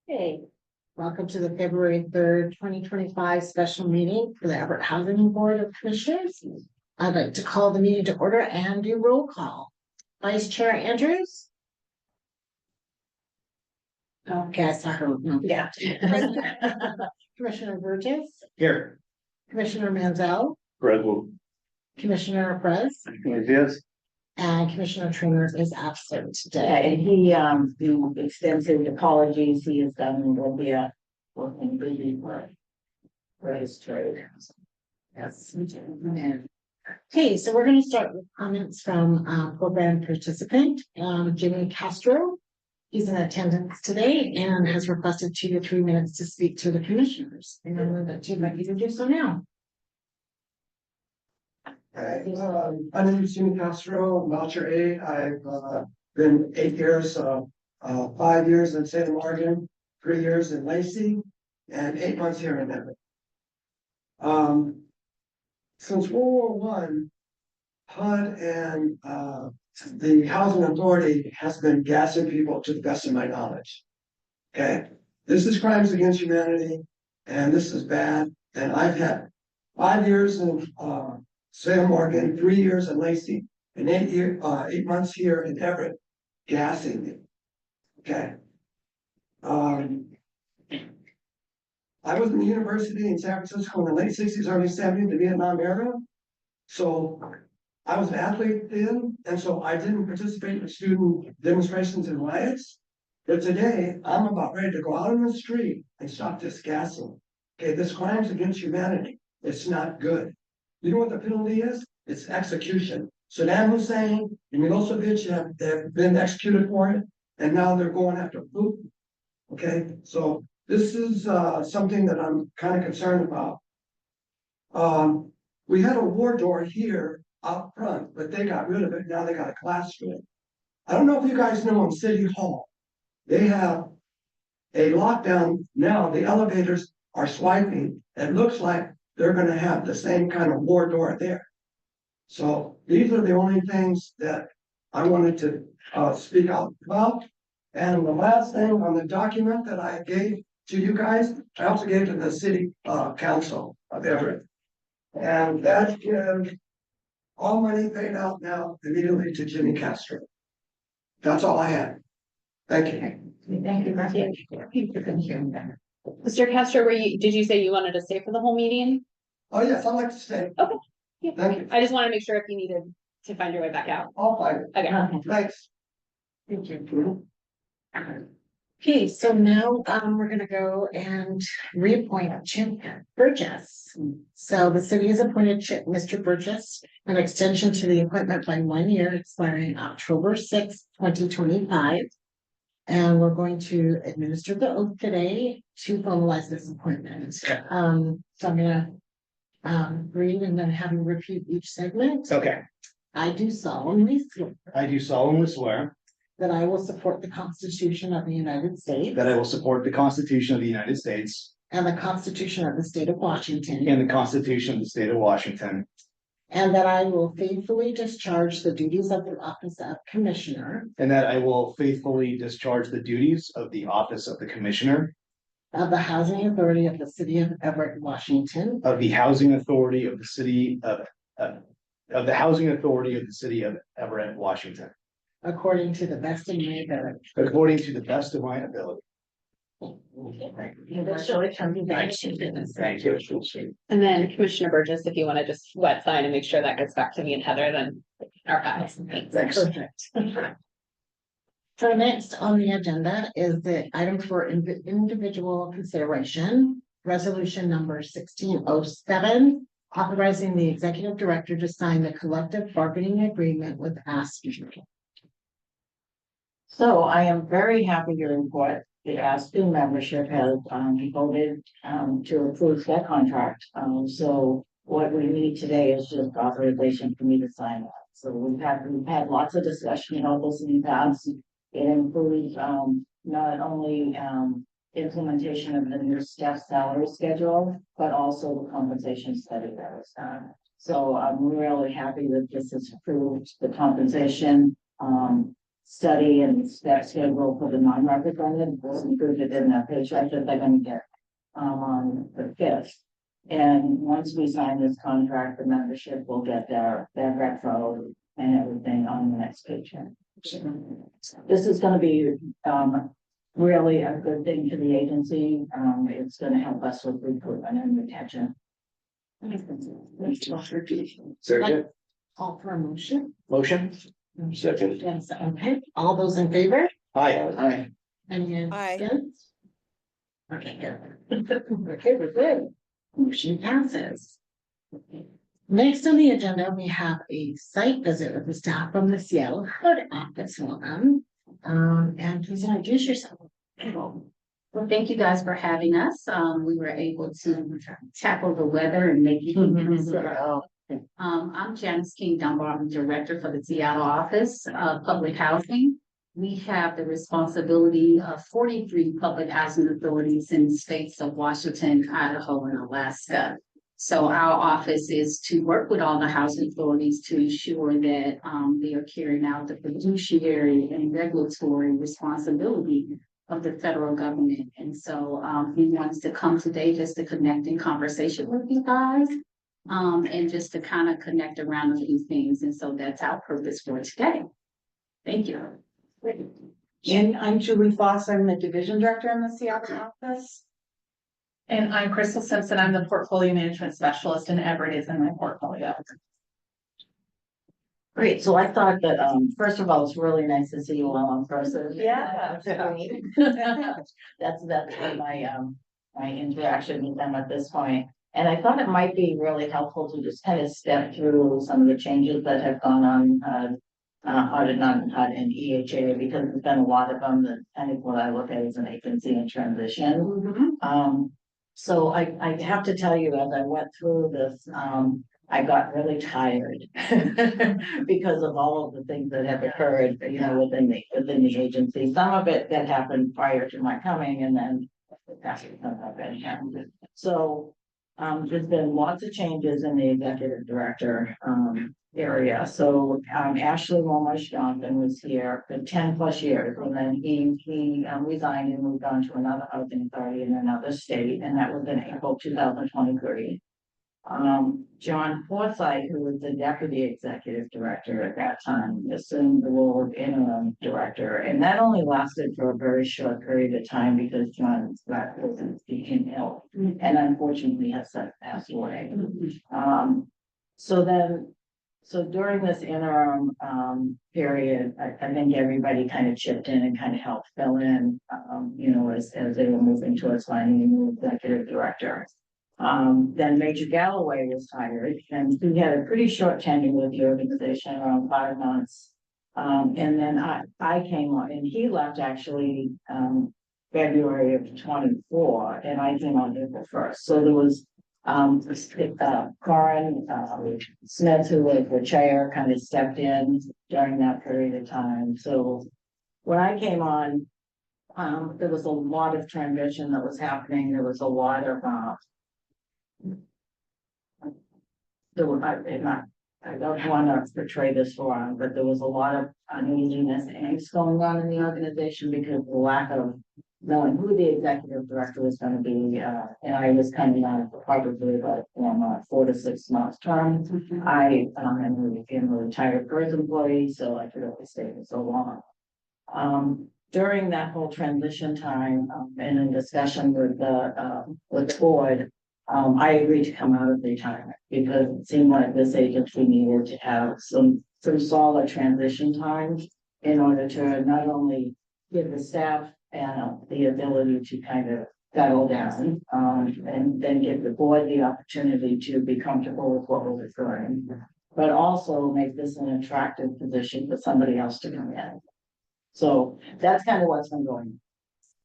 Hey, welcome to the February 3rd, 2025 special meeting for the Everett Housing Board of Commissioners. I'd like to call the meeting to order and do roll call. Vice Chair Andrews? Okay, I saw her. No. Yeah. Commissioner Burgess? Here. Commissioner Manziel? Present. Commissioner Perez? Yes. And Commissioner Trainor is absent Yeah, today. and he extensive apologies. He has done will be a working busy for his trade. Yes. Okay, so we're going to start with comments from program participant Jimmy Castro. He's in attendance today and has requested 2 to 3 minutes to speak to the commissioners. And I'm going to invite you to do so now. My name is Jimmy Castro, voucher A. I've been 8 years, 5 years in St. Morgan, 3 years in Lacey, and 8 months here in Everett. Since World War I, HUD and the Housing Authority has been gassing people to the best of my knowledge. Okay, this is crimes against humanity, and this is bad. And I've had 5 years in St. Morgan, 3 years in Lacey, and 8 months here in Everett, gassing me. Okay. I was in the university in San Francisco in the late 60s, early 70s, the Vietnam era. So I was an athlete then, and so I didn't participate in student demonstrations and riots. But today, I'm about ready to go out on the street and stop this gassing. Okay, this crime's against humanity. It's not good. You know what the penalty is? It's execution. Saddam Hussein and Milosevic have been executed for it, and now they're going after Putin. Okay, so this is something that I'm kind of concerned about. We had a war door here out front, but they got rid of it. Now they got a glass door. I don't know if you guys know in City Hall, they have a lockdown now. The elevators are swiping. It looks like they're going to have the same kind of war door there. So these are the only things that I wanted to speak out about. And the last thing on the document that I gave to you guys, I also gave to the City Council of Everett. And that is all money paid out now immediately to Jimmy Castro. That's all I had. Thank you. Thank you. Mr. Castro, did you say you wanted to stay for the whole meeting? Oh, yes, I'd like to stay. Okay. Yeah. Thank you. I just want to make sure if you needed to find your way back out. I'll find it. Okay. Thanks. Thank you. Okay, so now we're going to go and reappoint Jim Burgess. So the city has appointed Mr. Burgess an extension to the appointment by 1 year, expiring October 6th, 2025. And we're going to administer the oath today to formalize this appointment. So I'm going to read and then have you repeat each segment. Okay. I do solemnly swear I do solemnly swear that I will support the Constitution of the United States that I will support the Constitution of the United States and the Constitution of the State of Washington, and the Constitution of the State of Washington, and that I will faithfully discharge the duties of the office of Commissioner and that I will faithfully discharge the duties of the office of the Commissioner of the Housing Authority of the City of Everett, Washington, of the Housing Authority of the City of the Housing Authority of the City of Everett, Washington, according to the best of my ability. according to the best of my ability. Thank you. And then Commissioner Burgess, if you want to just wet sign and make sure that gets back to me and Heather, then archives. Thanks. Perfect. So next on the agenda is the item for individual consideration, resolution number 1607, authorizing the executive director to sign the collective bargaining agreement with ASPE. So I am very happy to report the ASPE membership has voted to approve that contract. So what we need today is just authorization for me to sign that. So we've had lots of discussion about this in the past. It includes not only implementation of the new staff salary schedule, but also the compensation study that was done. So I'm really happy that this is approved, the compensation study and step schedule for the non-represented was included in that paycheck that they're gonna get on the fifth. And once we sign this contract, the membership will get their retro and everything on the next paycheck. This is gonna be really a good thing for the agency. It's gonna help us with recruitment and retention. Second. Call for a motion. Motion? Second. Yes, okay, all those in favor? Aye. Any Aye. against? Okay, good. Okay, we're good. Motion passes. Next on the agenda, we have a site visit with the staff from the Seattle HUD office. Welcome. And please introduce yourself. Well, thank you guys for having us. We were able to tackle the weather and make it. I'm Janice King Dunbar. I'm Director for the Seattle Office of Public Housing. We have the responsibility of 43 public housing authorities in the states of Washington, Idaho, and Alaska. So our office is to work with all the housing authorities to ensure that they are carrying out the fiduciary and regulatory responsibility of the federal government. And so he wants to come today just to connect in conversation with you guys and just to kind of connect around a few things. And so that's our purpose for today. Thank you. And I'm Julie Foss. I'm the division director in the Seattle office. And I'm Crystal Simpson. I'm the portfolio management specialist, and Everett is in my portfolio. Great, so I thought that, first of all, it's really nice to see you all in person. Yeah. That's been my interaction with them at this point. And I thought it might be really helpful to just kind of step through some of the changes that have gone on, HUD and EHA, because there's been a lot of them that kind of what I look at as an agency in transition. So I have to tell you, as I went through this, I got really tired because of all of the things that have occurred, you know, within the agency. Some of it that happened prior to my coming, and then after I've been here. So there's been lots of changes in the executive director area. So Ashley Momash Johnson was here for 10+ years, and then he resigned and moved on to another housing authority in another state, and that was in April 2023. John Forsythe, who was the deputy executive director at that time, assumed the role of interim director, and that only lasted for a very short period of time because John's back wasn't speaking ill, and unfortunately has since passed away. So during this interim period, I think everybody kind of chipped in and kind of helped fill in, you know, as they were moving towards finding a new executive director. Then Major Galloway was hired, and he had a pretty short tenure with the organization, around 5 months. And then I came on, and he left actually February of 24, and I came on April 1st. So there was Corin Smith, who was the chair, kind of stepped in during that period of time. So when I came on, there was a lot of transition that was happening. There was a lot of I don't want to portray this wrong, but there was a lot of uneasiness and angst going on in the organization because of the lack of knowing who the executive director was going to be. And I was coming on probably about 4 to 6 months term. I am a retired PERS employee, so I could only stay for so long. During that whole transition time, and in discussion with the board, I agreed to come out of retirement because it seemed like this agency needed to have some solid transition time in order to not only give the staff the ability to kind of settle down, and then give the board the opportunity to be comfortable with what was occurring, but also make this an attractive position for somebody else to come in. So that's kind of what's been going on.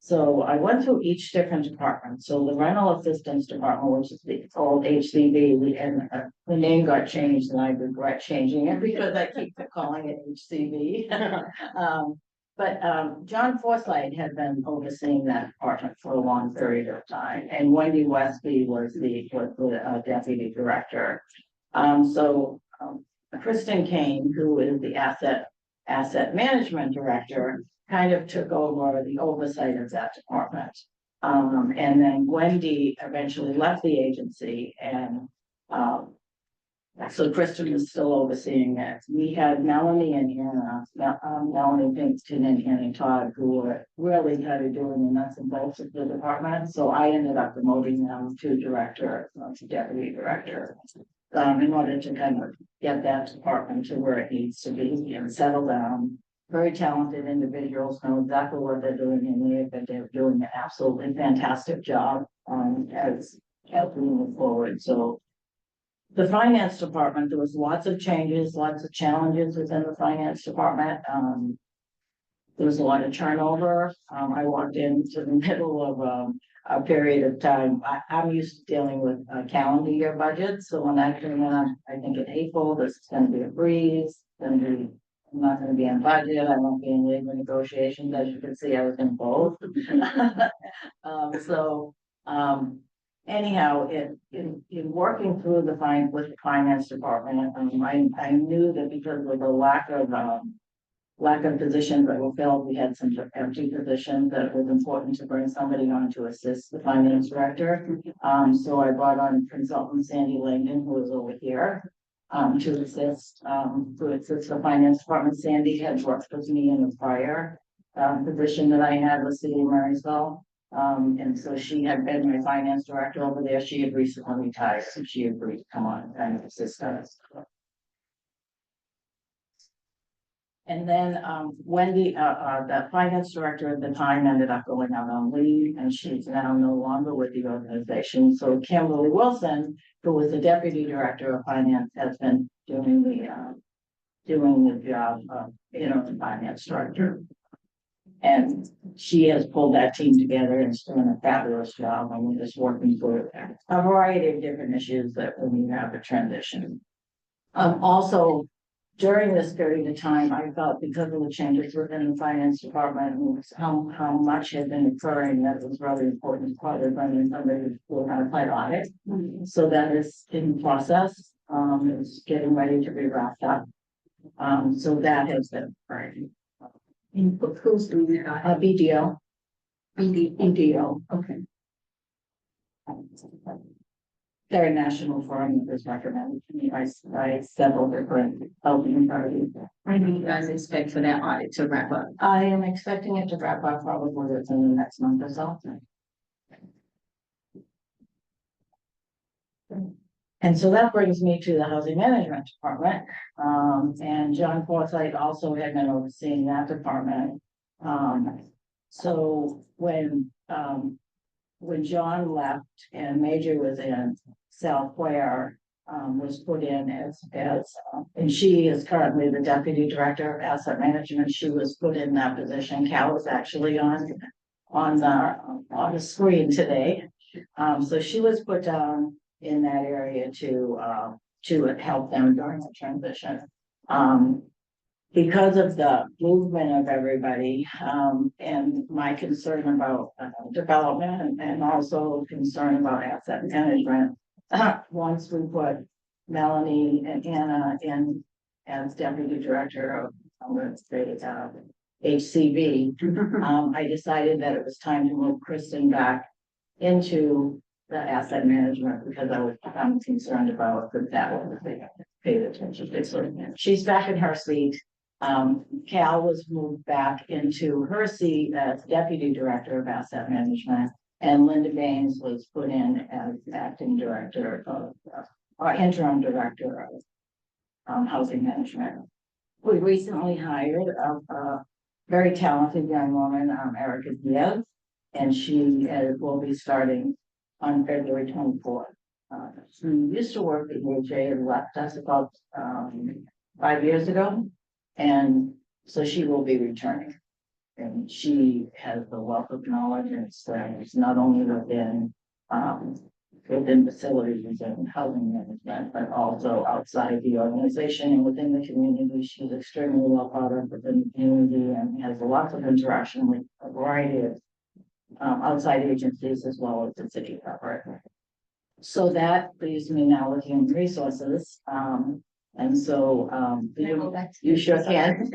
So I went through each different department. So the rental assistance department, which is the old HCB, and the name got changed, and I regret changing it because I keep calling it HCB. But John Forsythe had been overseeing that department for a long period of time, and Wendy Westby was the deputy director. So Kristen Kane, who is the asset asset management director kind of took over the oversight of that department. And then Wendy eventually left the agency and, so Kristen was still overseeing it. We had Melanie and Hannah, Melanie Pinkston and Annie Todd, who were really kind of doing the nuts and bolts of the department. So I ended up promoting them to director, to deputy director, in order to kind of get that department to where it needs to be and settle down. Very talented individuals, know exactly what they're doing in there, but they're doing an absolutely fantastic job, as we move forward. So the finance department, there was lots of changes, lots of challenges within the finance department. There was a lot of turnover. I walked into the middle of a period of time. I'm used to dealing with calendar year budgets. So when I came in, I think in April, this is going to be a breeze. I'm not going to be on budget. I won't be in labor negotiations. As you can see, I was in both. Anyhow, in working through with the finance department, I knew that because of the lack of positions that were filled, we had some empty positions that it was important to bring somebody on to assist the finance director. So I brought on consultant Sandy Langdon, who is over here, to assist the finance department. Sandy had worked with me in the prior position that I had with City of Marysville. And so she had been my finance director over there. She had recently retired, so she agreed to come on and kind of assist us. And then Wendy, the finance director at the time, ended up going out on leave, and she's now no longer with the organization. So Kimberly Wilson, who was the deputy director of finance, has been doing the job of the finance director. And she has pulled that team together and is doing a fabulous job. And we're just working through a variety of different issues that when you have a transition. Also, during this period of time, I felt because of the changes within the finance department and how much had been occurring, that it was really important to probably bring in somebody who had a play audit. So that is in process. It's getting ready to be wrapped up. So that has been occurring. Who's doing it? BDO. BDO. Okay. They're a national firm that was recommended to me by several different helping parties. When do you guys expect for that audit to wrap up? I am expecting it to wrap up probably within the next month or so. And so that brings me to the housing management department. And John Forsythe also had been overseeing that department. So when John left and Major was in, South Ware was put in as and she is currently the deputy director of asset management. She was put in that position. Cal was actually on the screen today. So she was put down in that area to help them during the transition. Because of the movement of everybody, and my concern about development and also concern about asset management, once we put Melanie and Anna in as deputy director of HCB, I decided that it was time to move Kristen back into the asset management because I'm concerned about that one. They paid attention to. So she's back in her seat. Cal was moved back into her seat as deputy director of asset management, and Linda Baines was put in as acting director or interim director of housing management. We recently hired a very talented young woman, Erica Diaz, and she will be starting on February 24th. She used to work at EHA and left us about 5 years ago. And so she will be returning. And she has the wealth of knowledge and experience, not only within facilities and housing management, but also outside the organization and within the community. She's extremely well thought of within the community and has lots of interaction with a variety of outside agencies as well as the city corporate. So that leaves me now with human resources. And so, you sure can.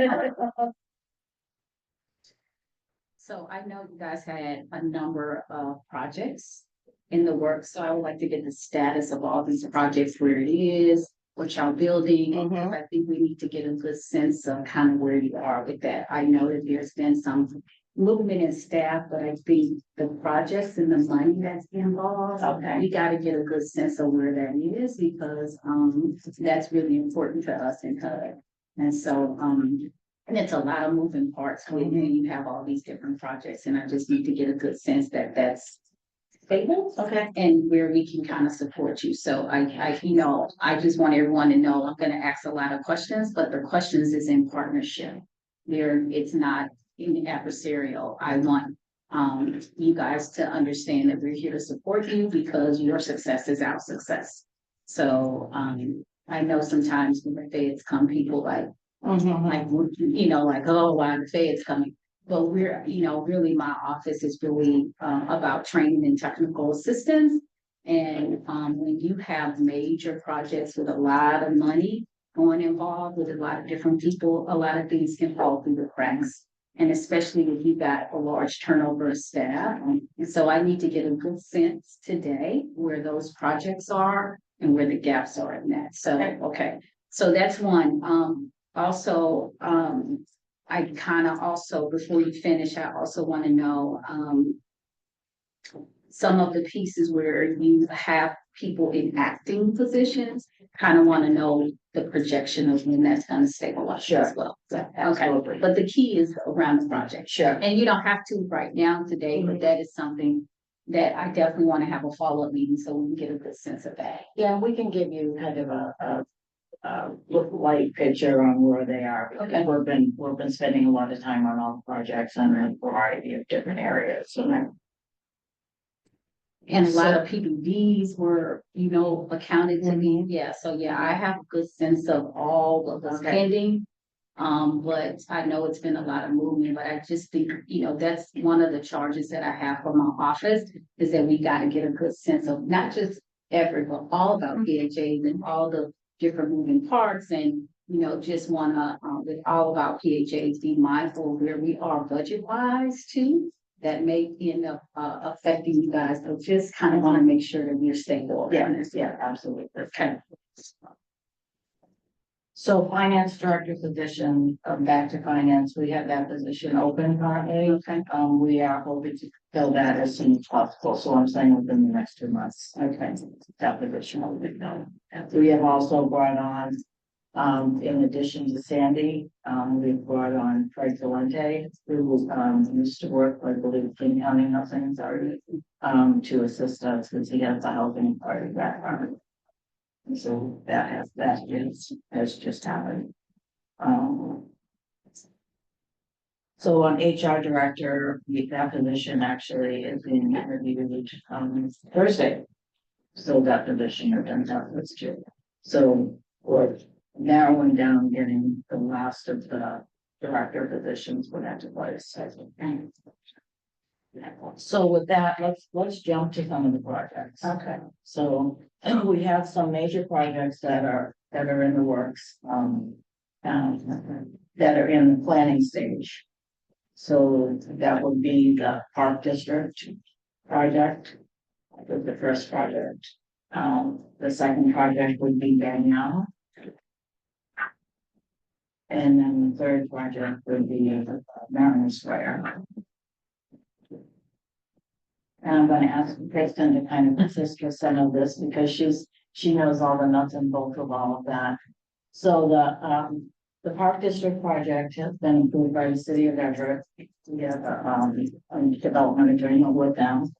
So I know you guys had a number of projects in the works, so I would like to get the status of all these projects, where it is, what y'all building. Mhm. I think we need to get a good sense of kind of where you are with that. I know that there's been some movement in staff, but I think the projects and the money that's involved. Okay. We gotta get a good sense of where that is, because that's really important to us in HUD. And so and it's a lot of moving parts when you have all these different projects, and I just need to get a good sense that that's stable. Okay. And where we can kind of support you. So I just want everyone to know, I'm gonna ask a lot of questions, but the questions is in partnership. It's not in adversarial. I want you guys to understand that we're here to support you, because your success is our success. So I know sometimes when the feds come, people like, like, oh, why the feds coming? But we're, really my office is really about training and technical assistance. And when you have major projects with a lot of money going involved with a lot of different people, a lot of things can fall through the cracks. And especially if you got a large turnover of staff. And so I need to get a good sense today where those projects are and where the gaps are in that. So, okay. So that's one. Also, I kind of also, before you finish, I also want to know some of the pieces where you have people in acting positions, kind of want to know the projection of when that's going to stabilize as well. So, okay, but the key is around the project. Sure. And you don't have to right now today, but that is something that I definitely want to have a follow-up meeting so we can get a good sense of that. Yeah, we can give you kind of a light picture on where they are. Okay. We've been spending a lot of time on all the projects in a variety of different areas, And a lot of PPDs were, accounted to me. Yeah, so yeah, I have a good sense of all of the spending. But I know it's been a lot of movement, but I just think, that's one of the charges that I have for my office, is that we gotta get a good sense of not just Everett, but all about PHAs and all the different moving parts, and, just wanna, with all of our PHAs, be mindful where we are budget wise too. That may end up affecting you guys, so just kind of want to make sure that we're stable. Yeah, absolutely. Okay. So finance director position, back to finance, we have that position open currently. Okay. We are hoping to fill that as soon as possible, so I'm saying within the next 2 months. Okay. That position will be filled. We have also brought on, in addition to Sandy, we've brought on Fred Valente, who used to work, I believe, in County Nursing Authority, to assist us, because he has a housing party background. And so has just happened. So on HR director, that position actually is being interviewed Thursday. So that position are done that was too. So we're narrowing down, getting the last of the director positions put into place. So with that, let's jump to some of the projects. Okay. So we have some major projects that are in the works, that are in the planning stage. So that would be the Park District project, the first project. The second project would be Danielle. And then the third project would be Marin Square. And I'm going to ask Kristen to kind of assist with some of this, because she knows all the nuts and bolts of all of that. So the Park District project has been approved by the city of Everett. We have a development agreement with them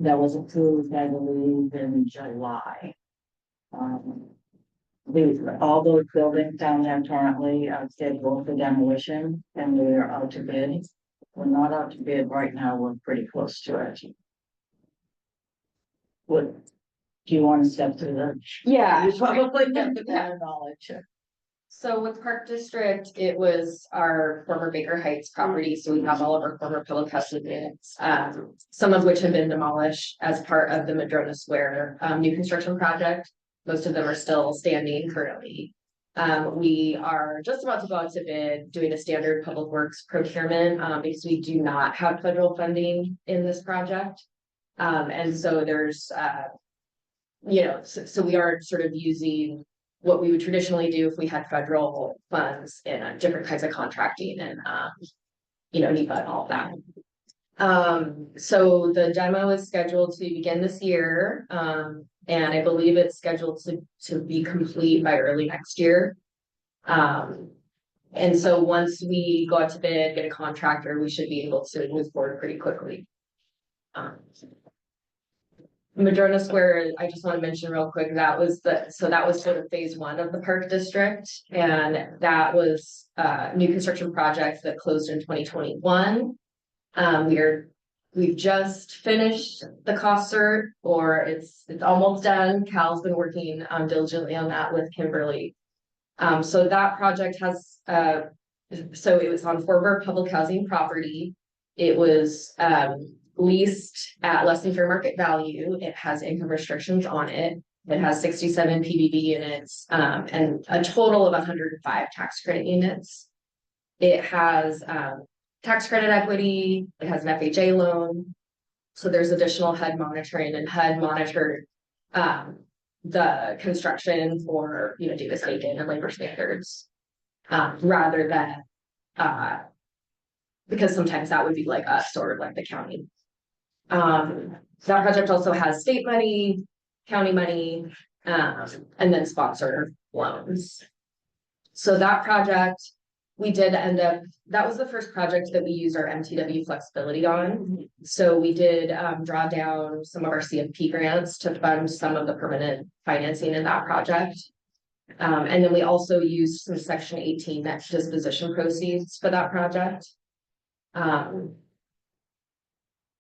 that was approved, I believe, in July. All those buildings down there currently are scheduled for demolition, and we are out to bid. We're not out to bid right now, we're pretty close to it. Do you want to step through that? Yeah. You probably have the better knowledge. So with Park District, it was our former Baker Heights property, so we have all of our former public house units, some of which have been demolished as part of the Madrona Square new construction project. Most of them are still standing currently. We are just about to go out to bid, doing a standard public works procurement, because we do not have federal funding in this project. And so there's, so we are sort of using what we would traditionally do if we had federal funds in different kinds of contracting and, NEPA and all of that. So the demo is scheduled to begin this year, and I believe it's scheduled to be complete by early next year. And so once we go out to bid, get a contractor, we should be able to move forward pretty quickly. Madrona Square, I just want to mention real quick, that was sort of phase one of the park district, and that was a new construction project that closed in 2021. We've just finished the cost cert, or it's almost done. Cal's been working diligently on that with Kimberly. So that project has so it was on former public housing property. It was leased at less than fair market value. It has income restrictions on it. It has 67 PBB units and a total of 105 tax credit units. It has tax credit equity. It has an FHA loan. So there's additional HUD monitoring, and HUD monitored the construction for, data safety and labor standards, rather than because sometimes that would be like us or like the county. That project also has state money, county money, and then sponsor loans. So that project, we did end up, that was the first project that we used our MTW flexibility on. So we did draw down some of our CFP grants to fund some of the permanent financing in that project. And then we also used some Section 18 net disposition proceeds for that project.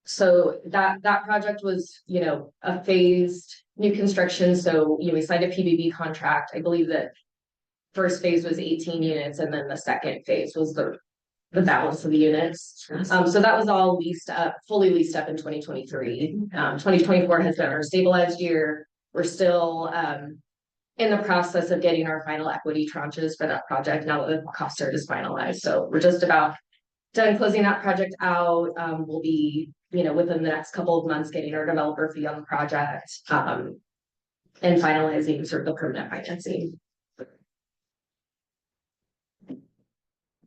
So that project was, a phased new construction. So, we signed a PBB contract. I believe that first phase was 18 units, and then the second phase was the balance of the units. So that was all fully leased up in 2023. 2024 has been our stabilized year. We're still in the process of getting our final equity tranches for that project now that the cost cert is finalized. So we're just about done closing that project out. We'll be, within the next couple of months, getting our developer fee on the project, and finalizing sort of the permanent financing.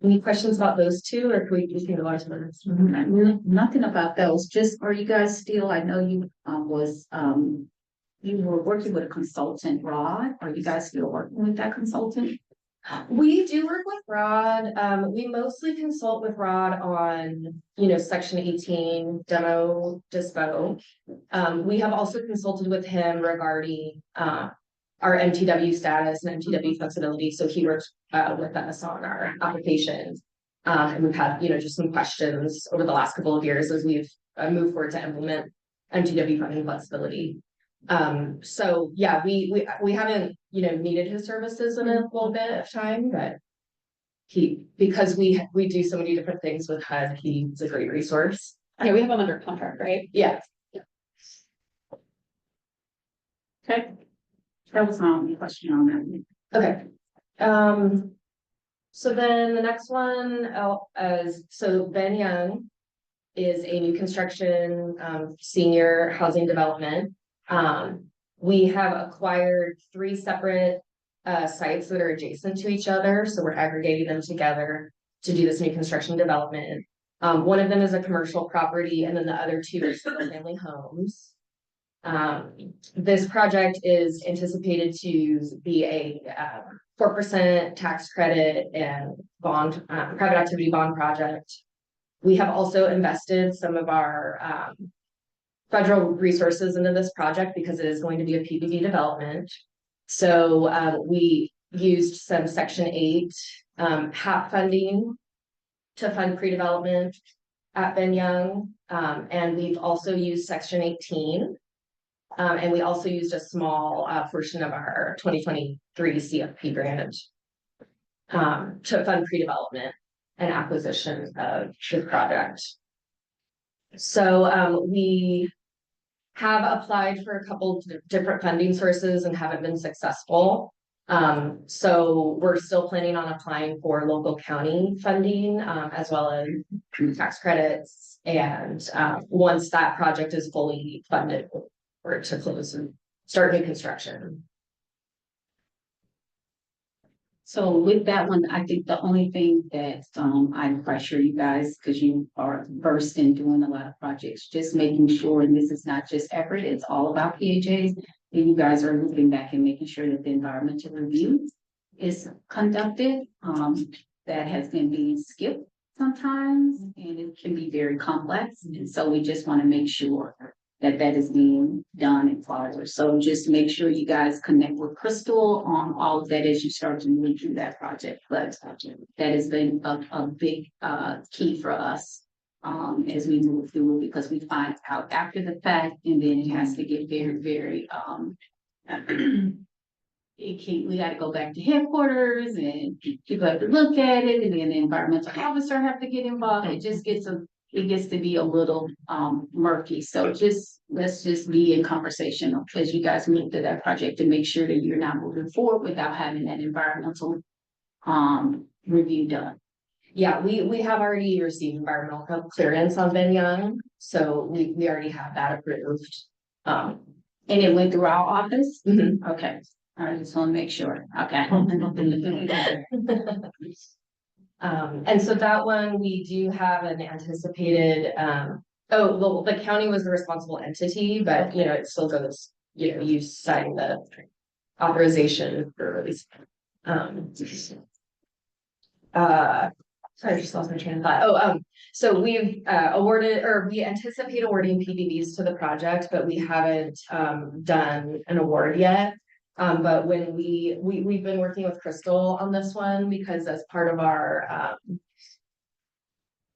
Any questions about those two, or can we just go on to the next one? Nothing about those, just, are you guys still, I know you you were working with a consultant, Rod, are you guys still working with that consultant? We do work with Rod. We mostly consult with Rod on, Section 18 demo dispo. We have also consulted with him regarding our MTW status and MTW flexibility. So he works with us on our applications. And we've had, just some questions over the last couple of years as we've moved forward to implement MTW funding flexibility. So yeah, we haven't, needed his services in a little bit of time, but because we do so many different things with HUD, he's a great resource. Yeah, we have him under contract, right? Yeah. Okay. That was my only question on that. Okay. So then the next one so Ben Young is a new construction senior housing development. We have acquired 3 separate sites that are adjacent to each other. So we're aggregating them together to do this new construction development. One of them is a commercial property, and then the other 2 are single family homes. This project is anticipated to be a 4% tax credit and bond, private activity bond project. We have also invested some of our federal resources into this project because it is going to be a PPP development. So we used some Section 8 HAP funding to fund pre-development at Ben Young. And we've also used Section 18. And we also used a small portion of our 2023 CFP grant to fund pre-development and acquisition of the project. So we have applied for a couple different funding sources and haven't been successful. So we're still planning on applying for local county funding, as well as tax credits. And, once that project is fully funded, for it to close and start new construction. So with that one, I think the only thing that I pressure you guys, because you are versed in doing a lot of projects, just making sure, and this is not just Everett, it's all about PHAs. And you guys are looking back and making sure that the environmental review is conducted. That has been being skipped sometimes, and it can be very complex. And so we just want to make sure that that is being done and followed. So just make sure you guys connect with Crystal on all of that as you start to move through that project. But that has been a big key for us as we move through, because we find out after the fact, and then it has to get very, very we got to go back to headquarters and people have to look at it, and then the environmental officer have to get involved. It just gets it gets to be a little murky. So let's just be in conversation as you guys move through that project to make sure that you're not moving forward without having that environmental review done. Yeah, we have already received environmental clearance on Ben Young, so we already have that approved. And it went through our office? Mhm. Okay, I just want to make sure. Okay. And so that one, we do have an anticipated, the county was the responsible entity, but you know, it still goes, you know, you sign the authorization for release. Sorry, I just lost my train of thought. So we've awarded, or we anticipate awarding PDVs to the project, but we haven't done an award yet. But when we've been working with Crystal on this one, because as part of our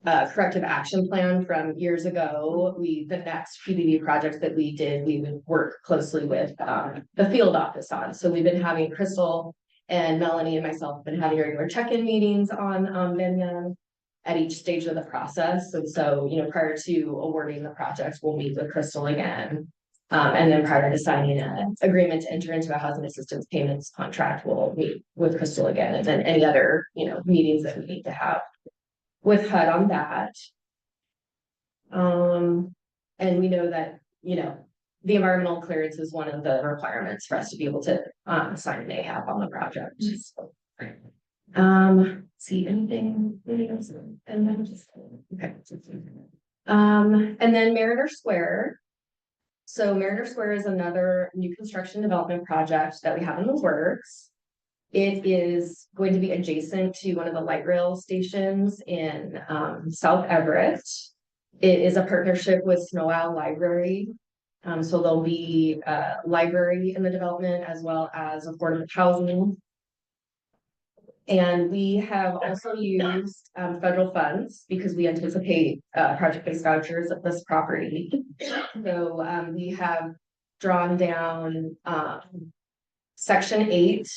corrective action plan from years ago, the next PDD project that we did, we would work closely with the field office on. So we've been having Crystal and Melanie and myself have been having regular check-in meetings on Minion at each stage of the process. And so, you know, prior to awarding the project, we'll meet with Crystal again. And then prior to signing an agreement to enter into a housing assistance payments contract, we'll meet with Crystal again, and then any other, you know, meetings that we need to have with HUD on that. And we know that, you know, the environmental clearance is one of the requirements for us to be able to sign an EHA on the project. See anything? And then just okay. And then Mariner Square. So Mariner Square is another new construction development project that we have in the works. It is going to be adjacent to one of the light rail stations in South Everett. It is a partnership with Snow Owl Library. So there'll be a library in the development as well as affordable housing. And we have also used federal funds because we anticipate project-based vouchers at this property. So we have drawn down Section 8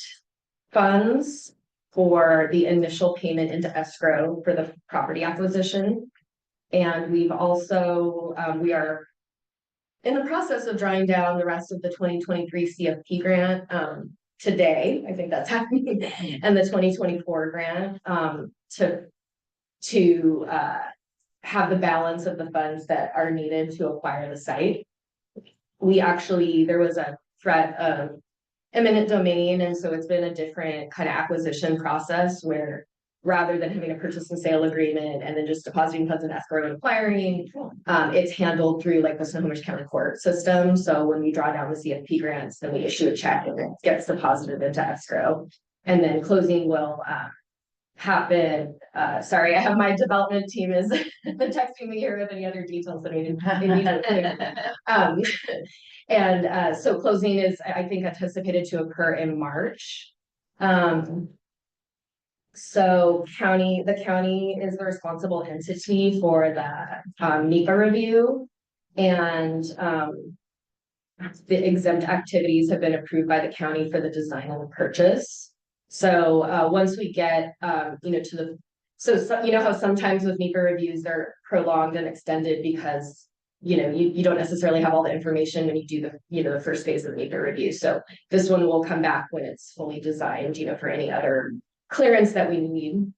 funds for the initial payment into escrow for the property acquisition. And we've also, we are in the process of drawing down the rest of the 2023 CFP grant today. I think that's happening, and the 2024 grant to have the balance of the funds that are needed to acquire the site. We actually, there was a threat of eminent domain, and so it's been a different kind of acquisition process where rather than having a purchase and sale agreement and then just depositing funds in escrow and acquiring, it's handled through like the Snohomish County Court system. So when we draw down the CFP grants, then we issue a check and it gets deposited into escrow. And then closing will happen. Sorry, I have my development team is texting me here with any other details that I need. And so closing is, I think, anticipated to occur in March. So the county is the responsible entity for the NEPA review, and the exempt activities have been approved by the county for the design and the purchase. So once we get you know, you know how sometimes with NEPA reviews they're prolonged and extended because you don't necessarily have all the information when you do the first phase of the maker review. So this one will come back when it's fully designed, for any other clearance that we need.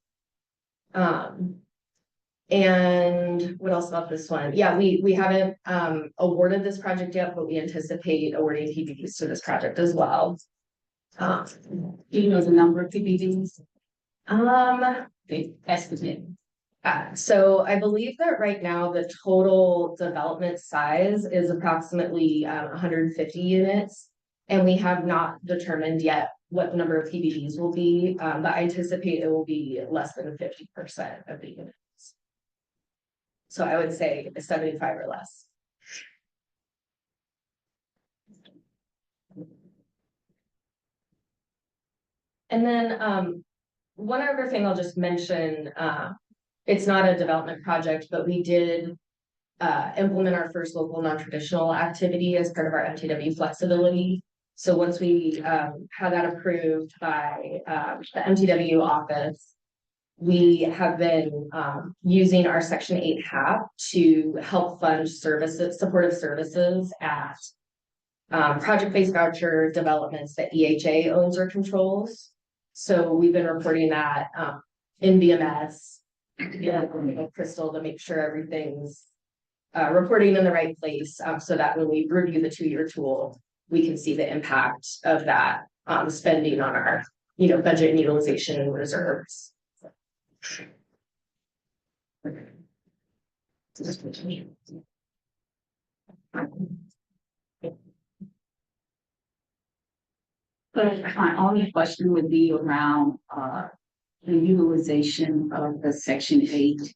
And what else about this one? Yeah, we haven't awarded this project yet, but we anticipate awarding PBDs to this project as well. Do you know the number of PBDs? The estimate. So I believe that right now the total development size is approximately 150 units. And we have not determined yet what the number of PBDs will be, but I anticipate it will be less than 50% of the units. So I would say 75 or less. And then one other thing I'll just mention, it's not a development project, but we did implement our first local non-traditional activity as part of our MTW flexibility. So once we had that approved by the MTW office, we have been using our Section 8 HAP to help fund supportive services at project-based voucher developments that EHA owns or controls. So we've been reporting that in BMS, Crystal, to make sure everything's reporting in the right place, so that when we review the 2-year tool, we can see the impact of that spending on our budget and utilization and reserves. But my only question would be around the utilization of the Section 8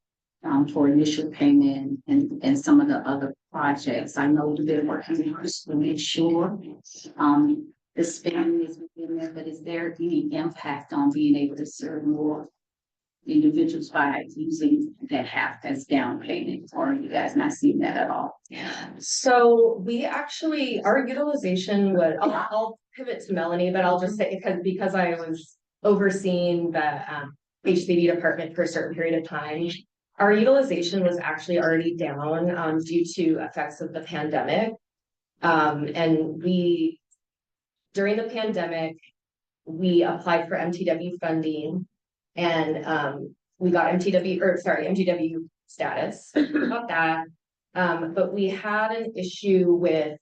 for initial payment and some of the other projects. I know you've been working to make sure the spending is within there, but is there any impact on being able to serve more individuals by using that half as down payment, or are you guys not seeing that at all? So we actually, our utilization would, I'll pivot to Melanie, but I'll just say because I was overseeing the HCD department for a certain period of time, our utilization was actually already down due to effects of the pandemic. And during the pandemic, we applied for MTW funding and we got MTW status about that. But we had an issue with,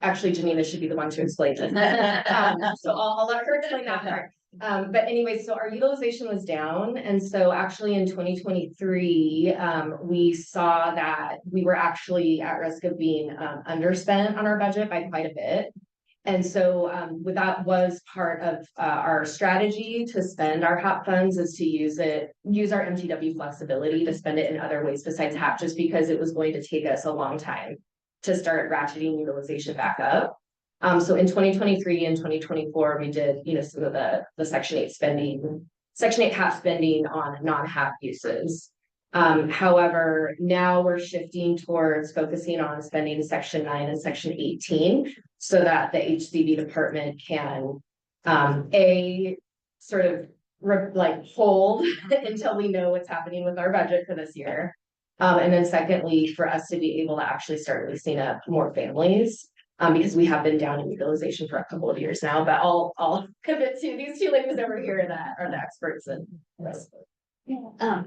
actually Janina should be the one to explain this. So I'll let her explain that part. But anyway, so our utilization was down. And so actually in 2023, we saw that we were actually at risk of being underspent on our budget by quite a bit. And so that was part of our strategy to spend our HAP funds, is to use our MTW flexibility to spend it in other ways besides HAP, just because it was going to take us a long time to start ratcheting utilization back up. So in 2023 and 2024, we did, some of the Section 8 HAP spending on non-HAP uses. However, now we're shifting towards focusing on spending Section 9 and Section 18 so that the HCB department can sort of hold until we know what's happening with our budget for this year. And then secondly, for us to be able to actually start leasing up more families, because we have been down in utilization for a couple of years now. But I'll pivot to these two ladies over here that are the experts in this.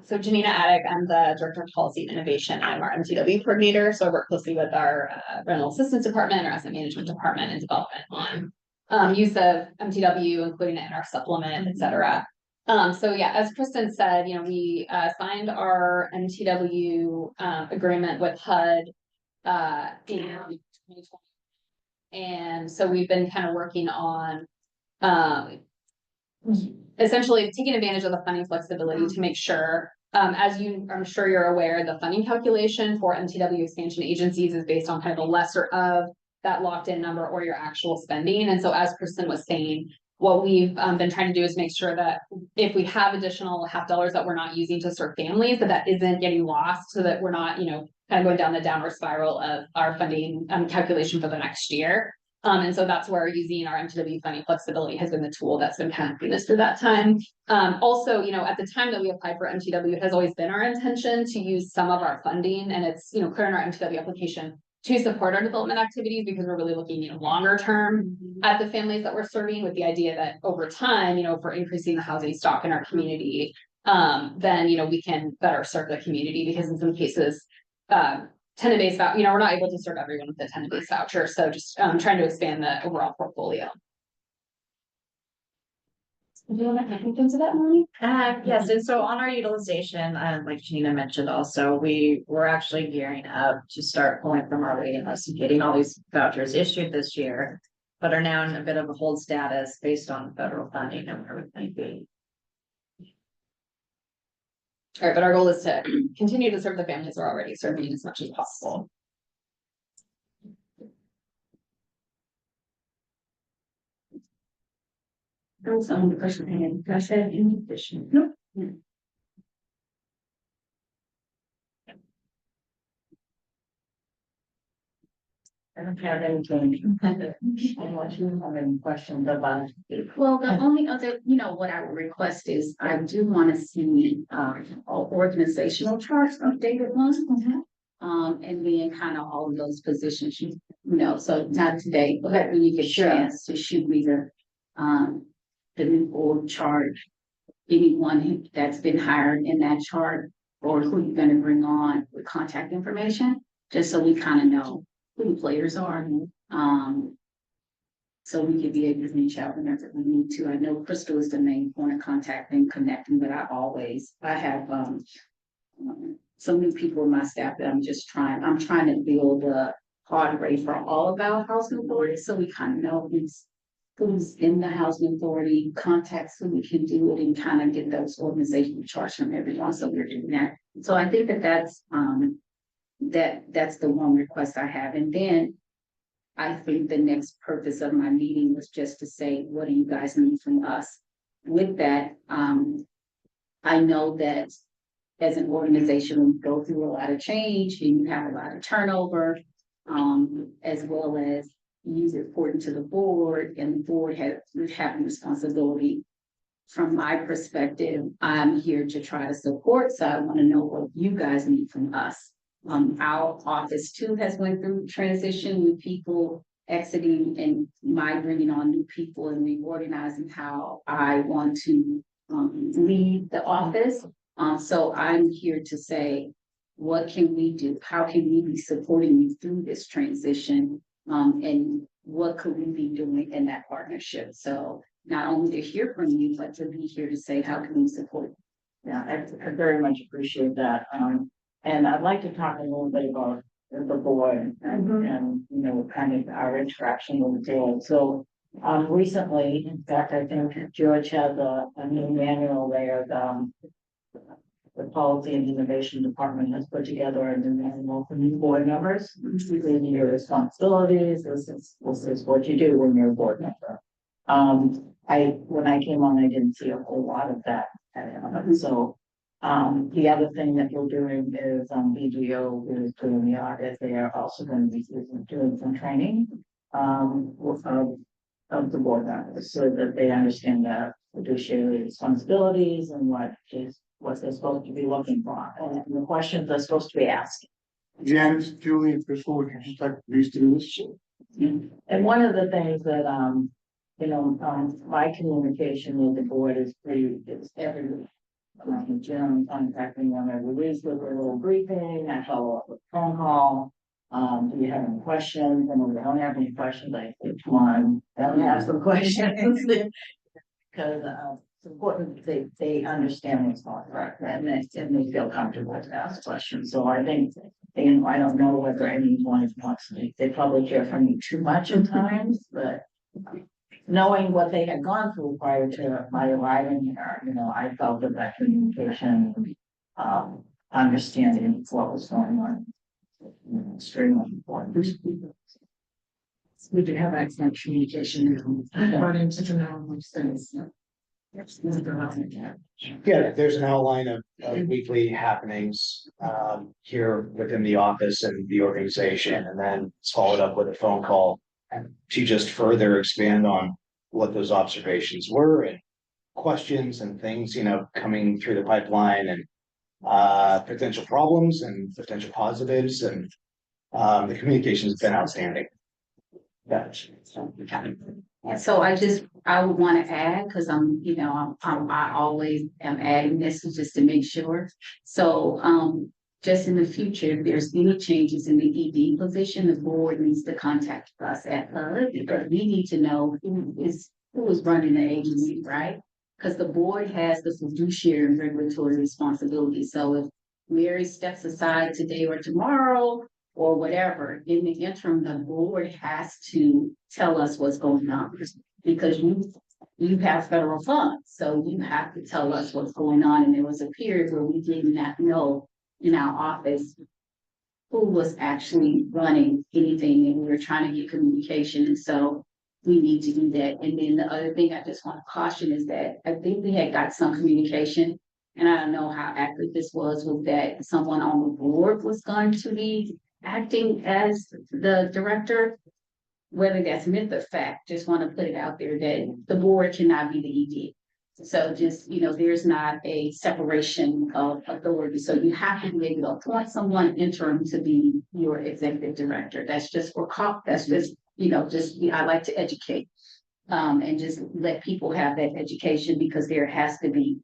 So Janina Attic, I'm the Director of Policy and Innovation. I'm our MTW coordinator. So I work closely with our rental assistance department, our asset management department, and development on use of MTW, including it in our supplement, et cetera. So yeah, as Kristen said, we signed our MTW agreement with HUD in 2020. And so we've been kind of working on essentially taking advantage of the funding flexibility to make sure, I'm sure you're aware, the funding calculation for MTW expansion agencies is based on kind of the lesser of that locked in number or your actual spending. And so as Kristen was saying, what we've been trying to do is make sure that if we have additional half dollars that we're not using to serve families, that isn't getting lost, so that we're not, kind of going down the downward spiral of our funding calculation for the next year. And so that's where using our MTW funding flexibility has been the tool that's been kind of getting us through that time. Also, at the time that we applied for MTW, it has always been our intention to use some of our funding, and it's, clear in our MTW application to support our development activities, because we're really looking, longer term at the families that we're serving, with the idea that over time, if we're increasing the housing stock in our community, then, we can better serve the community, because in some cases, tenant-based we're not able to serve everyone with a tenant-based voucher. So just trying to expand the overall portfolio. Do you want to add anything to that, Molly? Yes, and so on our utilization, like Gina mentioned also, we're actually gearing up to start pulling from our waiting list and getting all these vouchers issued this year, but are now in a bit of a hold status based on federal funding and where we might be. All right, but our goal is to continue to serve the families we're already serving as much as possible. There was only person hand. Can I say any addition? No. I don't have anything. Unless you have any questions about. Well, the only other, what I would request is, I do want to see, organizational charts updated ones. And then kind of all of those positions, so not today, but when you get a chance to shoot me the new org chart, anyone that's been hired in that chart, or who you're gonna bring on with contact information, just so we kind of know who the players are. So we could be able to reach out whenever we need to. I know Crystal is the main point of contact and connecting, but I have some new people in my staff that I'm trying to build a hard rate for all of our housing authorities, so we kind of know who's in the housing authority, contacts who we can do it, and kind of get those organizational charts from everyone. So we're doing that. So I think that's the one request I have. And then I think the next purpose of my meeting was just to say, what do you guys need from us? With that, I know that as an organization, we go through a lot of change and you have a lot of turnover, as well as you reporting to the board, and the board would have a responsibility. From my perspective, I'm here to try to support, so I want to know what you guys need from us. Our office too has went through transition with people exiting and my bringing on new people and reorganizing how I want to lead the office. So I'm here to say, what can we do? How can we be supporting you through this transition? And what could we be doing in that partnership? So not only to hear from you, but to be here to say, how can we support you? Yeah, I very much appreciate that. And I'd like to talk a little bit about the board and kind of our interaction with the board. So recently, in fact, I think George has a new manual there. The Policy and Innovation Department has put together a new manual for new board members. These are your responsibilities. This is what you do when you're a board member. When I came on, I didn't see a whole lot of that. So the other thing that we're doing is BGO is doing the audit. They are also going to be doing some training of the board members, so that they understand the fiduciary responsibilities and what they're supposed to be looking for, and the questions they're supposed to be asking. Janice, Julie, and Crystal, would you just like to please do this? And one of the things that, my communication with the board is every week. Jim contacting them every week with a little briefing. I follow up with a phone call. Do you have any questions? And when they don't have any questions, I say, come on, let me ask some questions. Because it's important that they understand what's going on, and they feel comfortable to ask questions. So I think, I don't know whether anyone wants to, they probably hear from me too much at times, but knowing what they had gone through prior to my arriving here, I felt that communication, understanding what was going on, extremely important. We do have excellent communication. According to the normal things. Yeah, there's an outline of weekly happenings here within the office and the organization, and then it's followed up with a phone call to just further expand on what those observations were and questions and things, coming through the pipeline and potential problems and potential positives and the communication has been outstanding. And so I would want to add, because I always am adding this just to make sure. So, just in the future, if there's any changes in the ED position, the board needs to contact us at HUD because we need to know who is running the agency, right? Because the board has the fiduciary and regulatory responsibility. So if Mary steps aside today or tomorrow, or whatever, in the interim, the board has to tell us what's going on. Because you have federal funds, so you have to tell us what's going on. And there was a period where we did not know in our office who was actually running anything, and we were trying to get communication. And so we need to do that. And then the other thing I just want to caution is that I think we had got some communication, and I don't know how accurate this was that someone on the board was going to be acting as the director. Whether that's myth or fact, just want to put it out there that the board cannot be the ED. So just, there's not a separation of authority. So you have to be able to appoint someone interim to be your executive director. That's just that's just, I like to educate and just let people have that education because there has to be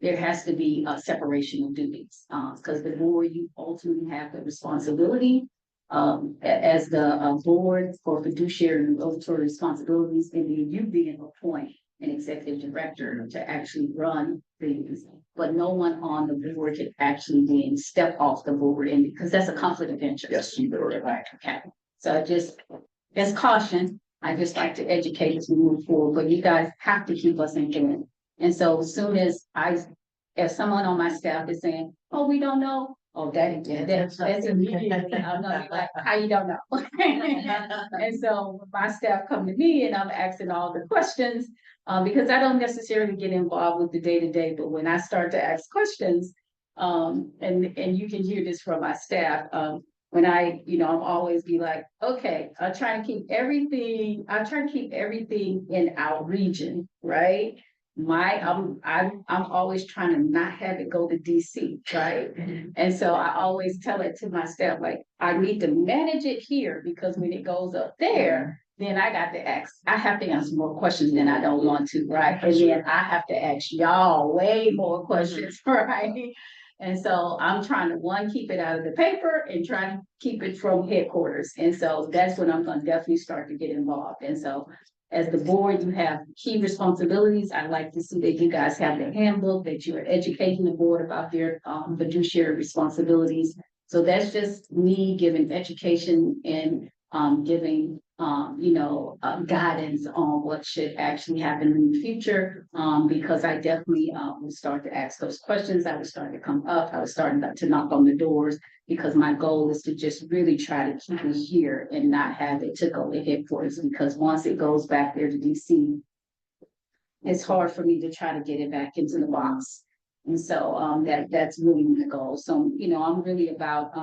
a separation of duties because the board, you ultimately have the responsibility as the board for fiduciary and regulatory responsibilities, and then you being appointed an executive director to actually run things, but no one on the board can actually then step off the board, and because that's a conflict of interest. Yes. Right. Okay. So as caution, I just like to educate as we move forward, but you guys have to keep us informed. And so as soon as if someone on my staff is saying, "Oh, we don't know," oh, that's immediately. I'm not like, how you don't know? And so my staff come to me and I'm asking all the questions because I don't necessarily get involved with the day-to-day, but when I start to ask questions, and you can hear this from my staff, when I'm always be like, okay, I try to keep everything in our region, right? I'm always trying to not have it go to DC, right? And so I always tell it to my staff, like, I need to manage it here because when it goes up there, then I have to answer more questions than I don't want to, right? And then I have to ask y'all way more questions, right? And so I'm trying to keep it out of the paper and try to keep it from headquarters. And so that's when I'm going to definitely start to get involved. And so as the board, you have key responsibilities. I'd like to see that you guys have the handbook, that you are educating the board about their fiduciary responsibilities. So that's just me giving education and giving guidance on what should actually happen in the future. Because I definitely will start to ask those questions. I was starting to come up. I was starting to knock on the doors because my goal is to just really try to keep it here and not have it to go to headquarters. Because once it goes back there to DC, it's hard for me to try to get it back into the box. And so that's really my goal. So, I'm really about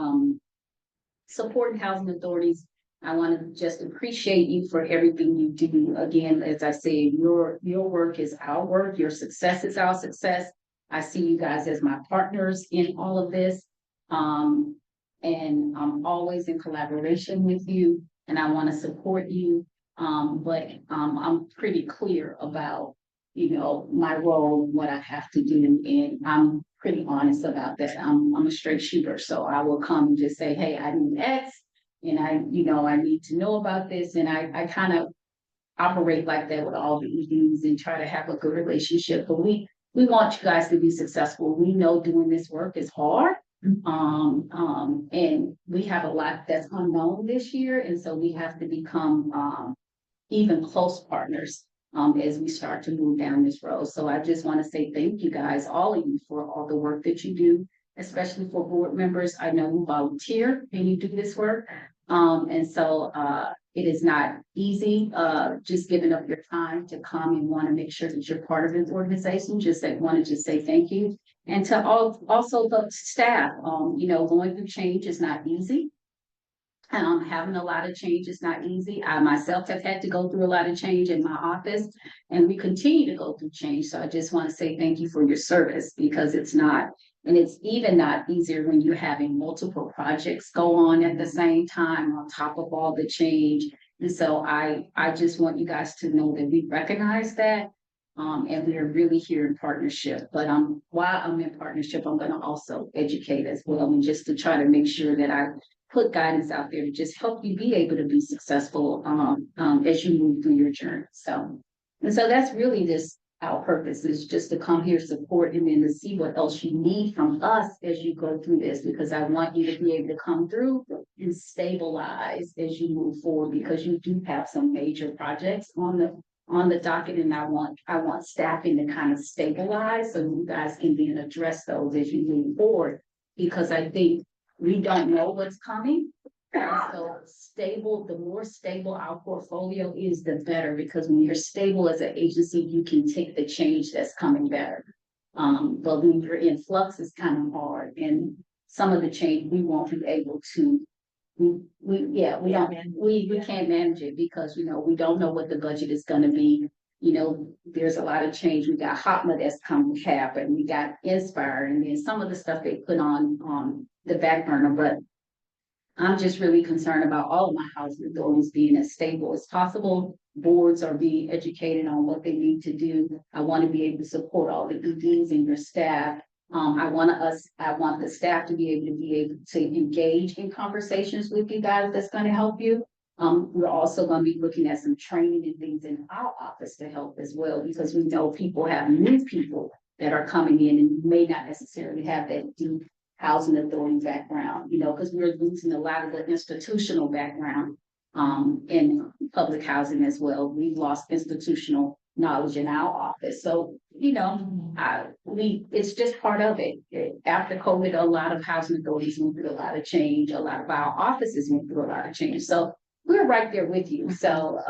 supporting housing authorities. I want to just appreciate you for everything you do. Again, as I said, your work is our work. Your success is our success. I see you guys as my partners in all of this. And I'm always in collaboration with you and I want to support you. But I'm pretty clear about, my role and what I have to do. And I'm pretty honest about that. I'm a straight shooter. So I will come and just say, hey, I need X. And I need to know about this. And I kind of operate like that with all the EDs and try to have a good relationship. But we want you guys to be successful. We know doing this work is hard. And we have a lot that's unknown this year. And so we have to become even close partners as we start to move down this road. So I just want to say thank you guys, all of you, for all the work that you do, especially for board members. I know you volunteer and you do this work. And so it is not easy just giving up your time to come and want to make sure that you're part of this organization. Want to say thank you. And to also the staff, going through change is not easy. Having a lot of change is not easy. I myself have had to go through a lot of change in my office, and we continue to go through change. So I just want to say thank you for your service, because it's not, and it's even not easier when you're having multiple projects go on at the same time on top of all the change. And so I just want you guys to know that we recognize that. And we are really here in partnership, but while I'm in partnership, I'm going to also educate as well, and just to try to make sure that I put guidance out there to just help you be able to be successful as you move through your journey. So, and so that's really just our purpose, is just to come here, support, and then to see what else you need from us as you go through this, because I want you to be able to come through and stabilize as you move forward, because you do have some major projects on the docket, and I want staffing to kind of stabilize so you guys can then address those as you move forward, because I think we don't know what's coming. So stable, the more stable our portfolio is, the better, because when you're stable as an agency, you can take the change that's coming better. But when you're in flux, it's kind of hard, and some of the change we won't be able to. We can't manage it, because we don't know what the budget is going to be. There's a lot of change. We got HOTMA that's coming to happen. We got Inspire, and then some of the stuff they put on the back burner. But I'm just really concerned about all of my housing authorities being as stable as possible. Boards are being educated on what they need to do. I want to be able to support all the EDs and your staff. I want the staff to be able to engage in conversations with you guys that's going to help you. We're also going to be looking at some training and things in our office to help as well, because we know people have new people that are coming in and may not necessarily have that deep housing authority background, because we're losing a lot of the institutional background in public housing as well. We've lost institutional knowledge in our office. So, it's just part of it. After COVID, a lot of housing authorities went through a lot of change. A lot of our offices went through a lot of change. So we're right there with you. So,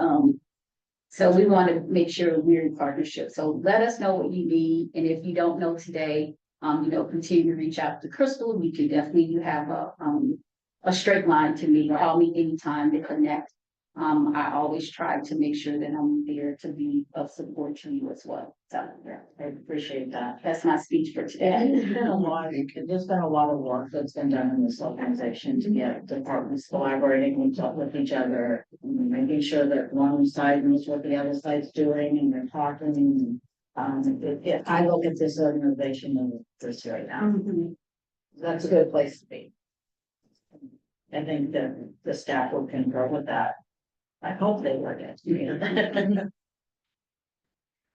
so we want to make sure we're in partnership. So let us know what you need. And if you don't know today, continue to reach out to Crystal. We can definitely, you have a straight line to me. Call me anytime to connect. I always try to make sure that I'm there to be of support to you as well. So yeah, I appreciate that. that's my speech for today. And there's been a lot of work that's been done in this organization to get departments collaborating with each other, making sure that one side knows what the other side's doing, and they're talking. I look at this organization as this right now. That's a good place to be. I think that the staff will concur with that. I hope they like it.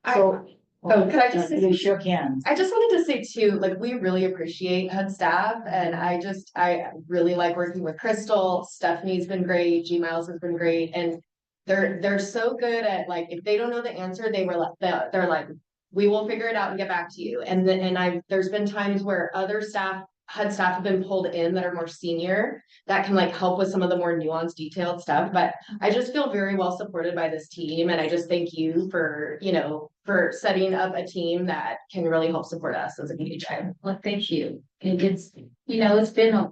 So, could I just say, you shook hands. I just wanted to say too, like, we really appreciate HUD staff, and I really like working with Crystal. Stephanie's been great, G Miles has been great, and they're so good at, like, if they don't know the answer, they're like, we will figure it out and get back to you. And there's been times where other HUD staff have been pulled in that are more senior, that can, like, help with some of the more nuanced, detailed stuff. But I just feel very well supported by this team, and I just thank you for setting up a team that can really help support us as a PHI. Well, thank you. And it's been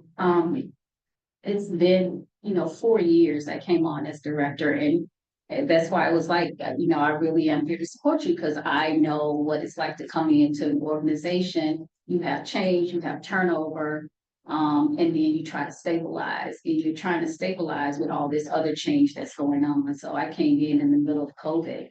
4 years I came on as director, and that's why I was like, I really am here to support you, because I know what it's like to come into an organization. You have change, you have turnover, and then you try to stabilize, and you're trying to stabilize with all this other change that's going on. So I came in the middle of COVID,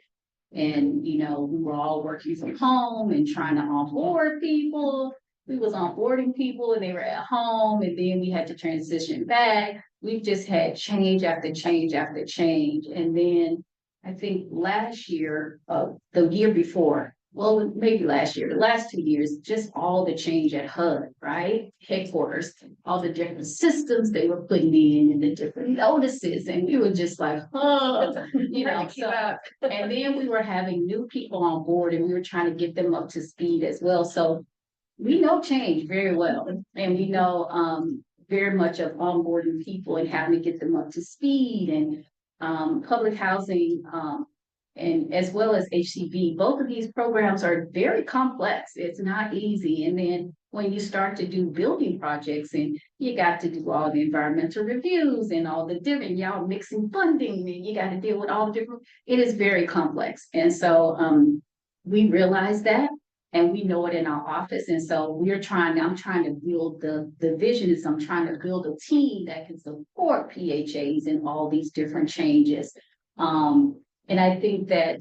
and we were all working from home and trying to onboard people. We was onboarding people and they were at home, and then we had to transition back. We've just had change after change after change. And then I think last year, the year before, well, maybe last year, the last 2 years, just all the change at HUD, right? Headquarters, all the different systems they were putting in and the different notices. And we were just like, oh, so, and then we were having new people on board, and we were trying to get them up to speed as well. So we know change very well, and we know very much of onboarding people and having to get them up to speed. And public housing and as well as HCB. Both of these programs are very complex. It's not easy. And then when you start to do building projects and you got to do all the environmental reviews and all the different, y'all mixing funding and you got to deal with all the different, it is very complex. And so we realize that and we know it in our office. And so I'm trying to build the vision is I'm trying to build a team that can support PHAs in all these different changes. And I think that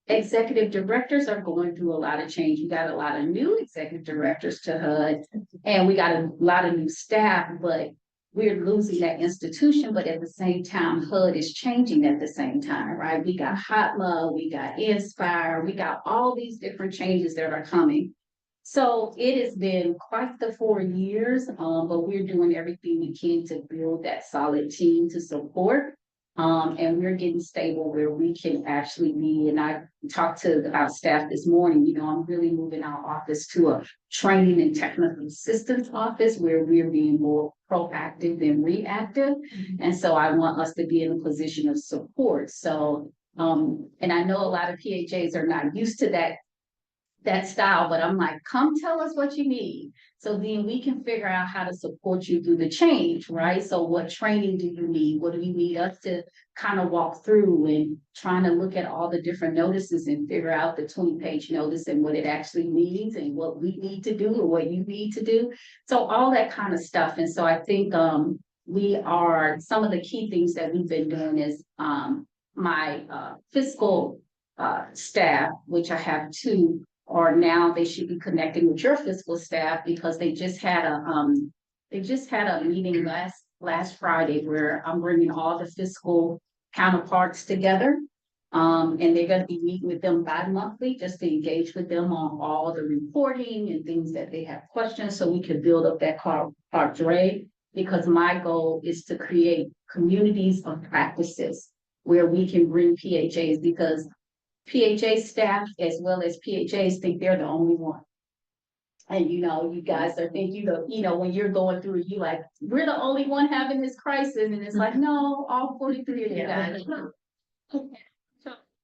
executive directors are going through a lot of change. We got a lot of new executive directors to HUD, and we got a lot of new staff, but we're losing that institution. But at the same time, HUD is changing at the same time, right? We got HOTMA, we got Inspire, we got all these different changes that are coming. So it has been quite the 4 years, but we're doing everything we can to build that solid team to support. And we're getting stable where we can actually be, and I talked to our staff this morning, I'm really moving our office to a training and technical assistance office where we're being more proactive than reactive. And so I want us to be in a position of support. So, and I know a lot of PHAs are not used to that style, but I'm like, come tell us what you need. So then we can figure out how to support you through the change, right? So what training do you need? What do you need us to kind of walk through and trying to look at all the different notices and figure out the 20-page notice and what it actually means and what we need to do or what you need to do. So all that kind of stuff. And so I think some of the key things that we've been doing is my fiscal staff, which I have 2, or now they should be connecting with your fiscal staff because they just had a meeting last Friday where I'm bringing all the fiscal counterparts together. And they're going to be meeting with them bi-monthly just to engage with them on all the reporting and things that they have questions so we can build up that cadre, because my goal is to create communities of practices where we can bring PHAs, because PHA staff as well as PHAs think they're the only one. And you guys are thinking, when you're going through, you like, we're the only one having this crisis. And it's like, no, all 43 of you guys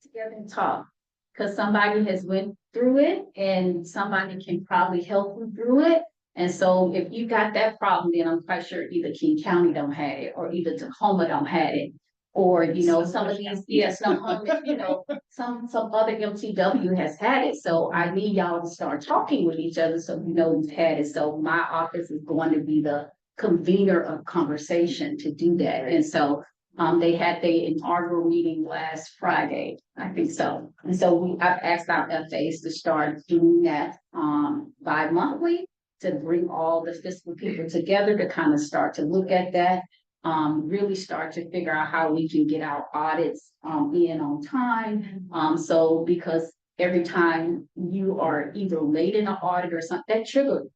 together and talk. Because somebody has went through it and somebody can probably help you through it. And so if you got that problem, then I'm quite sure either King County don't have it or either Tacoma don't have it. Or, some of these, some other MTW has had it. So I need y'all to start talking with each other so who's had it. So my office is going to be the convener of conversation to do that. And so they had their inaugural meeting last Friday, I think so. And so I've asked our FAs to start doing that bi-monthly to bring all the fiscal people together to kind of start to look at that. Really start to figure out how we can get our audits in on time. So because every time you are either late in an audit or something, that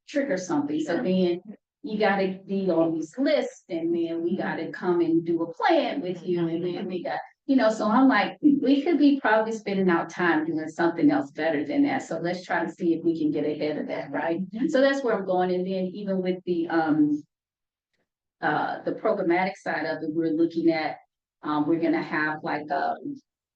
triggers something. So then you got to be on these lists, and then we got to come and do a plan with you, and then we got, so I'm like, we could be probably spending our time doing something else better than that. So let's try to see if we can get ahead of that, right? So that's where I'm going. And then even with the programmatic side of it, we're looking at, we're going to have like a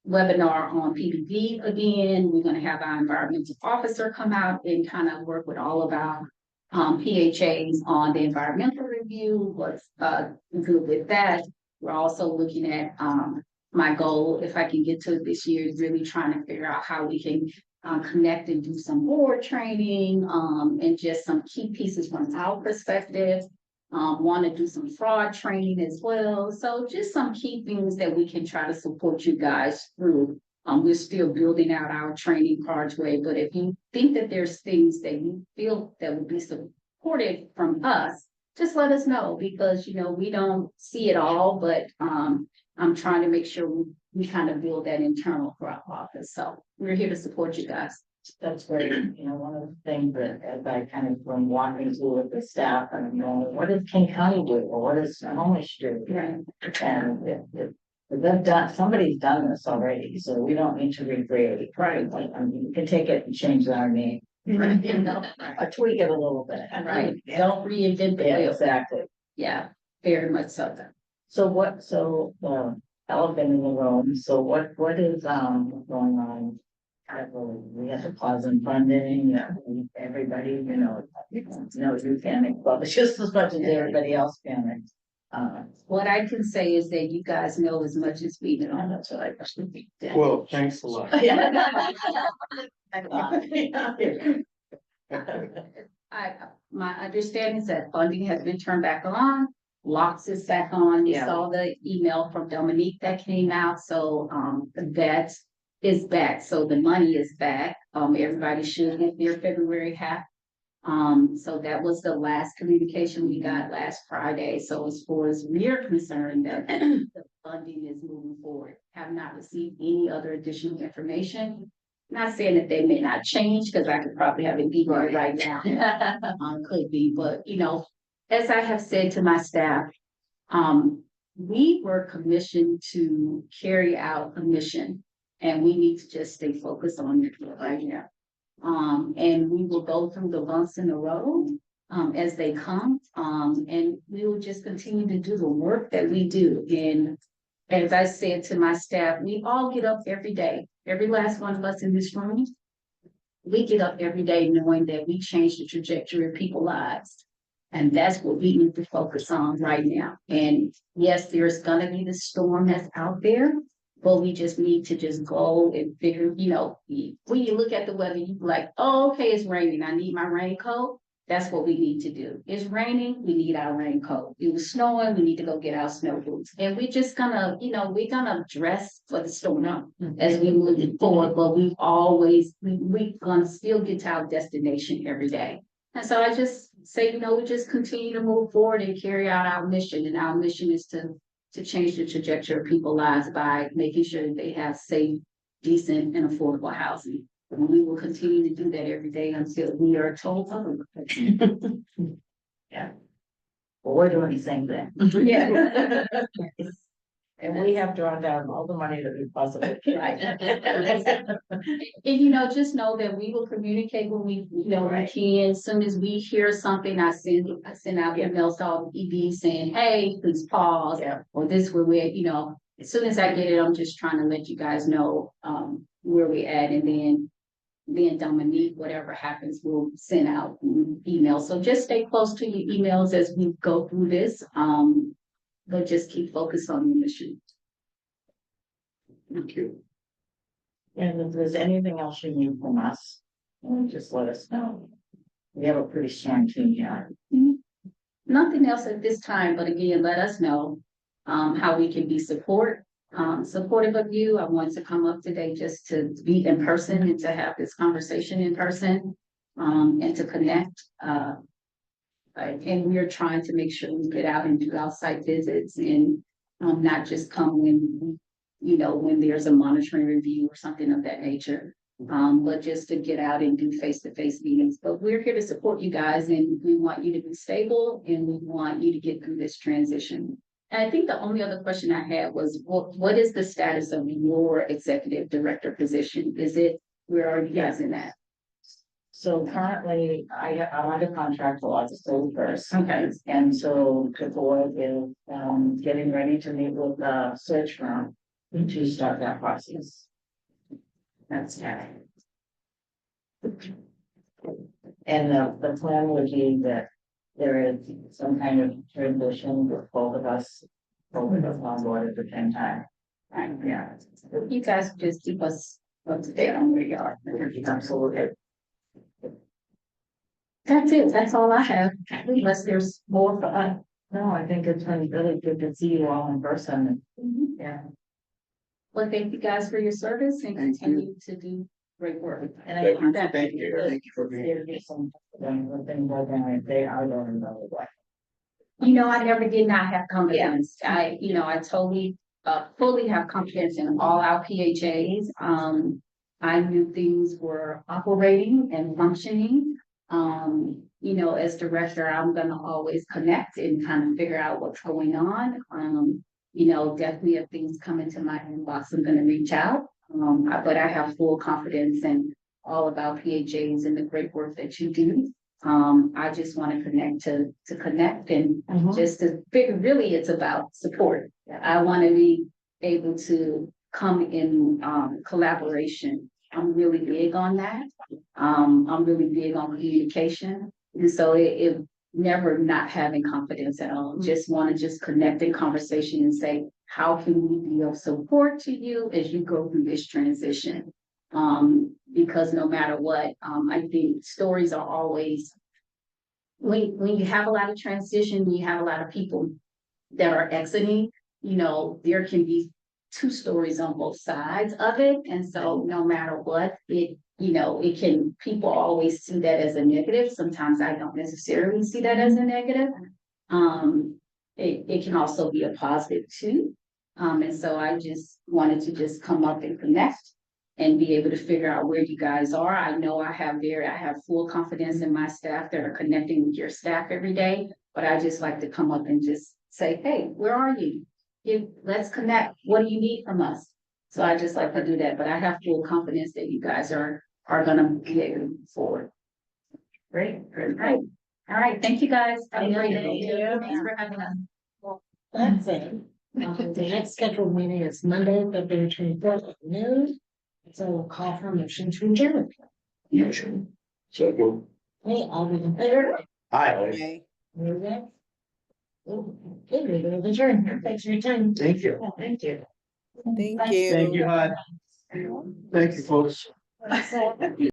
webinar on PPP again. We're going to have our environmental officer come out and kind of work with all of our PHAs on the environmental review, what's good with that. We're also looking at my goal, if I can get to it this year, is really trying to figure out how we can connect and do some board training and just some key pieces from our perspective. Want to do some fraud training as well. So just some key things that we can try to support you guys through. We're still building out our training cadre, but if you think that there's things that you feel that would be supported from us, just let us know, because we don't see it all, but I'm trying to make sure we kind of build that internal for our office. So we're here to support you guys. That's great. One of the things that as I kind of been walking through with the staff and what does King County do or what does Snohomish do? Right. And if they've done, somebody's done this already, so we don't need to recreate it. Right. Like, you can take it and change our name. Right. Or tweak it a little bit. Right. Don't reinvent the wheel. Exactly. Yeah, very much so. So elephant in the room. So what is, going on? We have to pause in funding, everybody, you panic, but it's just as much as everybody else panics. What I can say is that you guys know as much as we know. That's what I actually did. Well, thanks a lot. My understanding is that funding has been turned back on. Locks is back on. You Yeah. saw the email from Dominique that came out, so, that is back. So the money is back. Everybody should get their February half. So that was the last communication we got last Friday. So as far as we're concerned, that the funding is moving forward. Have not received any other additional information. Not saying that they may not change, because I could probably have it be right now. Could be, but as I have said to my staff, we were commissioned to carry out a mission, and we need to just stay focused on it right now. And we will go through the bumps in the road, as they come, and we will just continue to do the work that we do. And as I said to my staff, we all get up every day. Every last one of us in this room, we get up every day knowing that we change the trajectory of people's lives. And that's what we need to focus on right now. And yes, there's gonna be the storm that's out there, but we just need to just go and figure, when you look at the weather, you like, oh, okay, it's raining. I need my raincoat. That's what we need to do. It's raining, we need our raincoat. It was snowing, we need to go get our snow boots. And we're just gonna, we're gonna dress for the storm as we move forward, but we're gonna still get to our destination every day. And so I just say, we just continue to move forward and carry out our mission. And our mission is to change the trajectory of people's lives by making sure that they have safe, decent, and affordable housing. And we will continue to do that every day until we are told otherwise. Yeah. Well, we're doing the same thing. Yeah. And we have drawn down all the money that we possibly can. And just know that we will communicate when we we can. As soon as we hear something, I send out emails to all the EBs saying, hey, please pause. Yeah. Or this where we're, as soon as I get it, I'm just trying to let you guys know where we at, and then Dominique, whatever happens, we'll send out emails. So just stay close to your emails as we go through this. But just keep focused on your mission. Thank you. And if there's anything else you need from us, just let us know. We have a pretty strong team here. Nothing else at this time, but again, let us know how we can be supportive of you. I want to come up today just to be in person and to have this conversation in person, and to connect. And we're trying to make sure we get out and do outside visits, and not just come when there's a monitoring review or something of that nature. But just to get out and do face-to-face meetings. But we're here to support you guys, and we want you to be stable, and we want you to get through this transition. And I think the only other question I had was, what is the status of your executive director position? Where are you guys in that? So currently, I'm under contract for August 31st. Okay. And so the board is getting ready to meet with the search firm to start that process. That's that. And the plan would be that there is some kind of transition with both of us on board at the same time. And yeah, You guys just keep us up to date on where you are. absolutely. That's it. That's all I have. Unless there's more for us. No, I think it's been really good to see you all in person. Yeah. Well, thank you guys for your service and Thank you. continue to do great work. And I think that. Thank you. Thank you for being here. There's some, things like that, they are going the way. I never did not have confidence. I totally, fully have confidence in all our PHAs. I knew things were operating and functioning. As director, I'm gonna always connect and kind of figure out what's going on. Definitely if things come into my inbox, I'm gonna reach out. But I have full confidence in all of our PHAs and the great work that you do. I just want to connect to connect and just to figure, really it's about support. I want to be able to come in, collaboration. I'm really big on that. I'm really big on communication. And so it never not having confidence at all. Just want to just connect in conversation and say, how can we be of support to you as you go through this transition? Because no matter what, I think stories are always, when you have a lot of transition, you have a lot of people that are exiting, there can be two stories on both sides of it. And so no matter what, it can, people always see that as a negative. Sometimes I don't necessarily see that as a negative. It can also be a positive too. And so I just wanted to just come up and connect and be able to figure out where you guys are. I know I have full confidence in my staff that are connecting with your staff every day, but I just like to come up and just say, hey, where are you? Let's connect. What do you need from us? So I just like to do that, but I have full confidence that you guys are gonna be able to move forward. Great, great. All right, thank you guys. Have a great day. Thanks for having us. That's it. The next scheduled meeting is Monday, February 24th at noon. So we'll call for a motion to adjourn. Second. Hey, all those in favor? Hi. Move it. Okay, meeting is adjourned. Thanks for your time. Thank you. Thank you. Thank you. Thank you, Hud. Thank you, folks.